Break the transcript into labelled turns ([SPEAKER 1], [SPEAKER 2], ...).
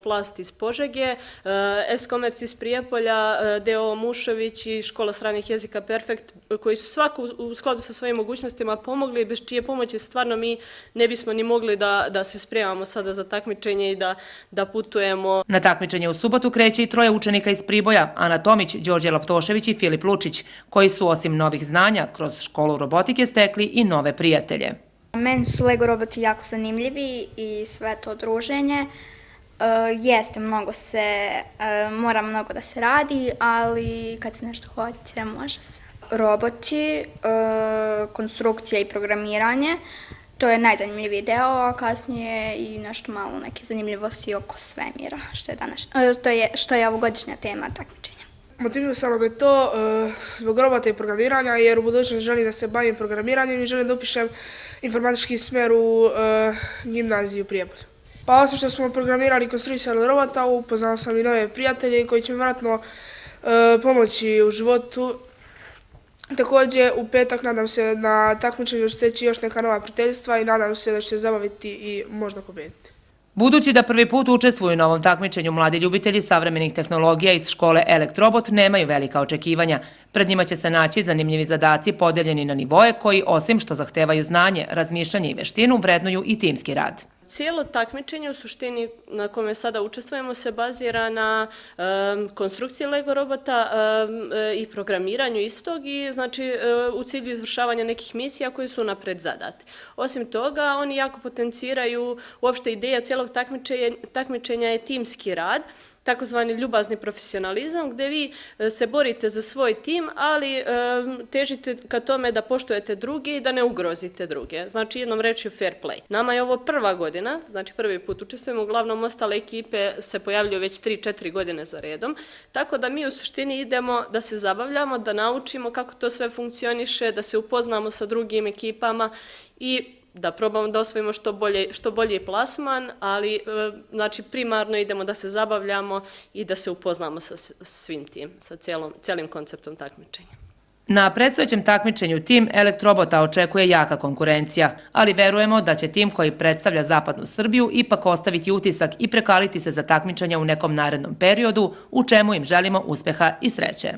[SPEAKER 1] Plast iz Požege, S-Komerc iz Prijepolja, DO Mušović i Škola stranih jezika Perfekt, koji su svako u skladu sa svojim mogućnostima pomogli, bez čije pomoći stvarno mi ne bismo ni mogli da se spremamo sada za takmičenje i da putujemo.
[SPEAKER 2] Na takmičenje u subotu kreće i troje učenika iz Priboja, Ana Tomić, Đorđe Laptošević i Filip Lučić, koji su osim novih znanja kroz školu robotike stekli i nove prijatelje.
[SPEAKER 3] Meni su Lego roboti jako zanimljivi i sve to druženje. Jeste, mora mnogo da se radi, ali kad se nešto hoće, može se. Roboti, konstrukcija i programiranje, to je najzanimljiviji deo, a kasnije i nešto malo neke zanimljivosti oko svemira, što je ovogodišnja tema takmičenja.
[SPEAKER 4] Motivisalo me to zbog robota i programiranja, jer u budućnosti želim da se bavim programiranjem i želim da upišem informatički smer u gimnaziju u Prijepolju. Pa osim što smo programirali i konstruisali robota, upoznao sam i nove prijatelje koji će mi vjerojatno pomoći u životu. Također u petak nadam se na takmičenju steći još neka nova prijateljstva i nadam se da će se zabaviti i možda pobediti.
[SPEAKER 2] Budući da prvi put učestvuju na ovom takmičenju mladi ljubitelji savremenih tehnologija iz škole Elektrobot nemaju velika očekivanja. Pred njima će se naći zanimljivi zadaci podeljeni na nivoe koji, osim što zahtevaju znanje, razmišljanje i veštinu, vrednuju i timski rad.
[SPEAKER 1] Cijelo takmičenje u suštini na kome sada učestvujemo se bazira na konstrukciji Lego robota i programiranju istog i znači u cilju izvršavanja nekih misija koje su napred zadate. Osim toga, oni jako potenciraju, uopšte ideja cijelog takmičenja je timski rad, takozvani ljubazni profesionalizam, gdje vi se borite za svoj tim, ali težite ka tome da poštujete druge i da ne ugrozite druge. Znači, jednom rečju fair play. Nama je ovo prva godina, znači prvi put učestvujemo, uglavnom ostale ekipe se pojavljuju već 3-4 godine za redom, tako da mi u suštini idemo da se zabavljamo, da naučimo kako to sve funkcioniše, da se upoznamo sa drugim ekipama i da probamo da osvojimo što bolji plasman, ali znači primarno idemo da se zabavljamo i da se upoznamo sa svim tim, sa cijelim konceptom takmičenja.
[SPEAKER 2] Na predstojećem takmičenju tim Elektrobota očekuje jaka konkurencija, ali verujemo da će tim koji predstavlja zapadnu Srbiju ipak ostaviti utisak i prekaliti se za takmičenja u nekom narednom periodu, u čemu im želimo uspeha i sreće.